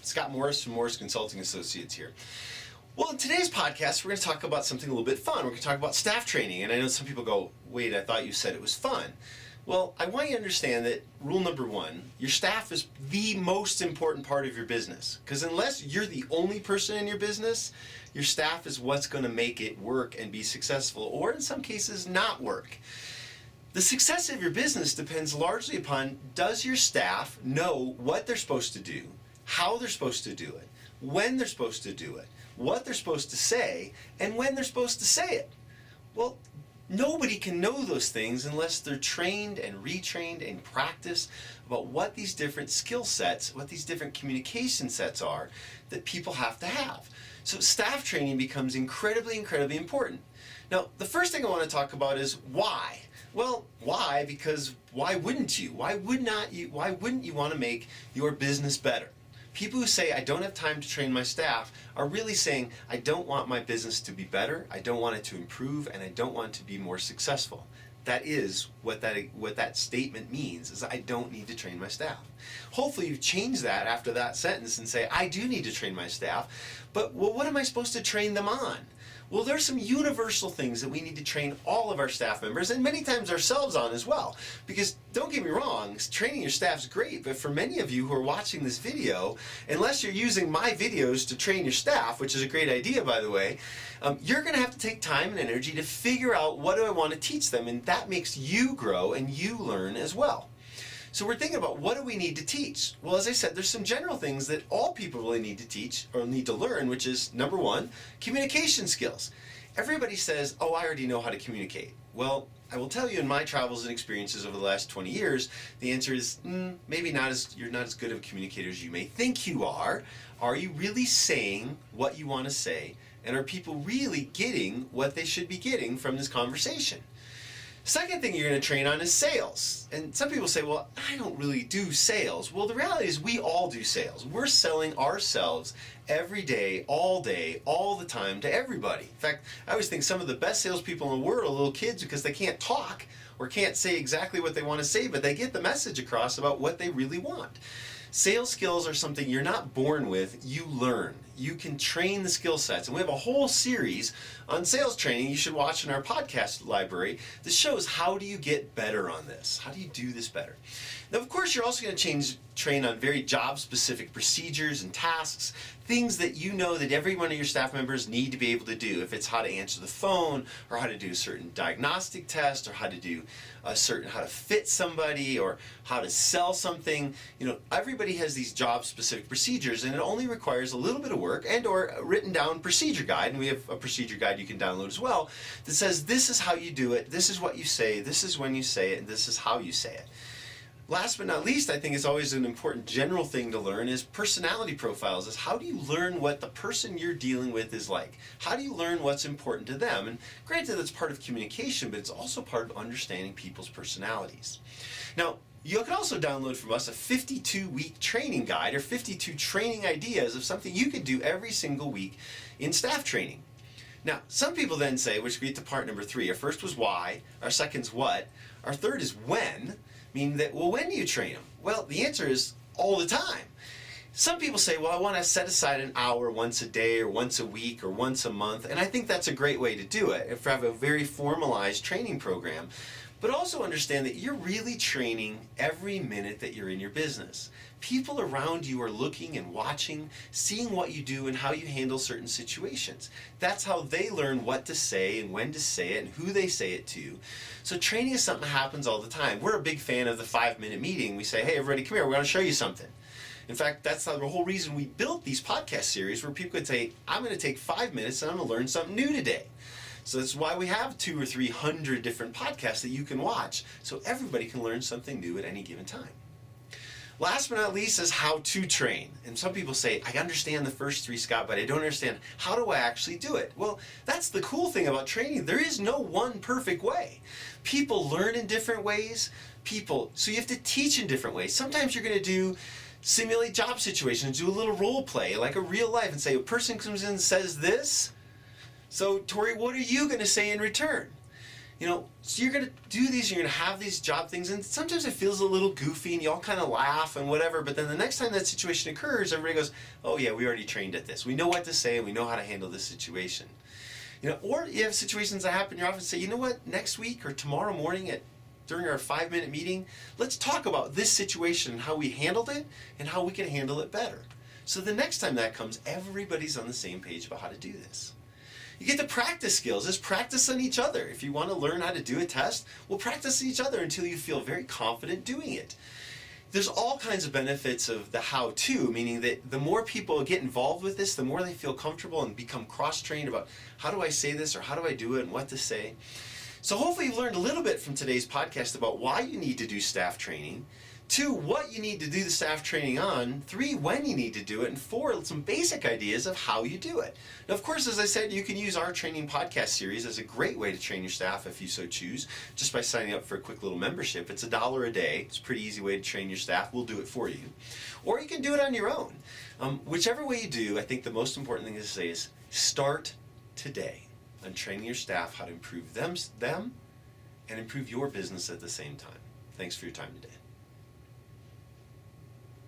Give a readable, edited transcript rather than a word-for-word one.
Scott Morris from Morris Consulting Associates here. Well, in today's podcast, we're going to talk about something a little bit fun. We're going to talk about staff training. And I know some people go, wait, I thought you said it was fun. Well, I want you to understand that rule number one, your staff is the most important part of your business. Because unless you're the only person in your business, your staff is what's going to make it work and be successful, or in some cases not work. The success of your business depends largely upon, does your staff know what they're supposed to do, how they're supposed to do it, when they're supposed to do it, what they're supposed to say, and when they're supposed to say it? Well, nobody can know those things unless they're trained and retrained and practice about what these different skill sets, what these different communication sets are that people have to have. So staff training becomes incredibly, incredibly important. Now, the first thing I want to talk about is why. Well, why? Because why wouldn't you? Why wouldn't you want to make your business better? People who say, I don't have time to train my staff, are really saying, I don't want my business to be better, I don't want it to improve, and I don't want it to be more successful. That is what that statement means, is I don't need to train my staff. Hopefully you've changed that after that sentence and say, I do need to train my staff, but well, what am I supposed to train them on? Well, there's some universal things that we need to train all of our staff members, and many times ourselves on as well. Because don't get me wrong, training your staff is great, but for many of you who are watching this video, unless you're using my videos to train your staff, which is a great idea by the way, you're going to have to take time and energy to figure out what do I want to teach them, and that makes you grow and you learn as well. So we're thinking about what do we need to teach? Well, as I said, there's some general things that all people really need to teach or need to learn, which is number one, communication skills. Everybody says, oh, I already know how to communicate. Well, I will tell you in my travels and experiences over the last 20 years, the answer is maybe you're not as good of a communicator as you may think you are. Are you really saying what you want to say? And are people really getting what they should be getting from this conversation? Second thing you're going to train on is sales. And some people say, well, I don't really do sales. Well, the reality is we all do sales. We're selling ourselves every day, all the time to everybody. In fact, I always think some of the best salespeople in the world are little kids because they can't talk or can't say exactly what they want to say, but they get the message across about what they really want. Sales skills are something you're not born with, you learn. You can train the skill sets. And we have a whole series on sales training you should watch in our podcast library that shows how do you get better on this? How do you do this better? Now, of course, you're also going to train on very job-specific procedures and tasks, things that you know that every one of your staff members need to be able to do. If it's how to answer the phone, or how to do a certain diagnostic test, or how to do how to fit somebody, or how to sell something. You know, everybody has these job-specific procedures, and it only requires a little bit of work and or a written down procedure guide, and we have a procedure guide you can download as well, that says this is how you do it, this is what you say, this is when you say it, and this is how you say it. Last but not least, I think is always an important general thing to learn is personality profiles. Is how do you learn what the person you're dealing with is like? How do you learn what's important to them? And granted, that's part of communication, but it's also part of understanding people's personalities. Now, you can also download from us a 52-week training guide or 52 training ideas of something you can do every single week in staff training. Now, some people then say, which we get to part number 3, our first was why, our second's what, our third is when, meaning that, well, when do you train them? Well, the answer is all the time. Some people say, well, I want to set aside an hour once a day or once a week or once a month, and I think that's a great way to do it, if you have a very formalized training program. But also understand that you're really training every minute that you're in your business. People around you are looking and watching, seeing what you do and how you handle certain situations. That's how they learn what to say and when to say it and who they say it to. So training is something that happens all the time. We're a big fan of the 5-minute meeting. We say, hey, everybody, come here, we're going to show you something. In fact, that's the whole reason we built these podcast series where people could say, I'm going to take 5 minutes and I'm going to learn something new today. So that's why we have 200 or 300 different podcasts that you can watch, so everybody can learn something new at any given time. Last but not least is how to train. And some people say, I understand the first 3, Scott, but I don't understand how do I actually do it? Well, that's the cool thing about training. There is no one perfect way. People learn in different ways. So you have to teach in different ways. Sometimes you're going to simulate job situations, do a little role play, like a real life, and say, a person comes in and says this. So, Tori, what are you going to say in return? So you're going to do these, you're going to have these job things, and sometimes it feels a little goofy and you all kind of laugh and whatever, but then the next time that situation occurs, everybody goes, oh yeah, we already trained at this. We know what to say and we know how to handle this situation. Or you have situations that happen in your office and say, you know what, next week or tomorrow morning during our 5-minute meeting, let's talk about this situation and how we handled it and how we can handle it better. So the next time that comes, everybody's on the same page about how to do this. You get to practice skills. Just practice on each other. If you want to learn how to do a test, well, practice on each other until you feel very confident doing it. There's all kinds of benefits of the how-to, meaning that the more people get involved with this, the more they feel comfortable and become cross-trained about how do I say this or how do I do it and what to say. So hopefully you've learned a little bit from today's podcast about why you need to do staff training. 2, what you need to do the staff training on. 3, when you need to do it. And 4, some basic ideas of how you do it. Now, of course, as I said, you can use our training podcast series as a great way to train your staff if you so choose, just by signing up for a quick little membership. It's $1 a day. It's a pretty easy way to train your staff. We'll do it for you. Or you can do it on your own. Whichever way you do, I think the most important thing to say is start today on training your staff how to improve them and improve your business at the same time. Thanks for your time today.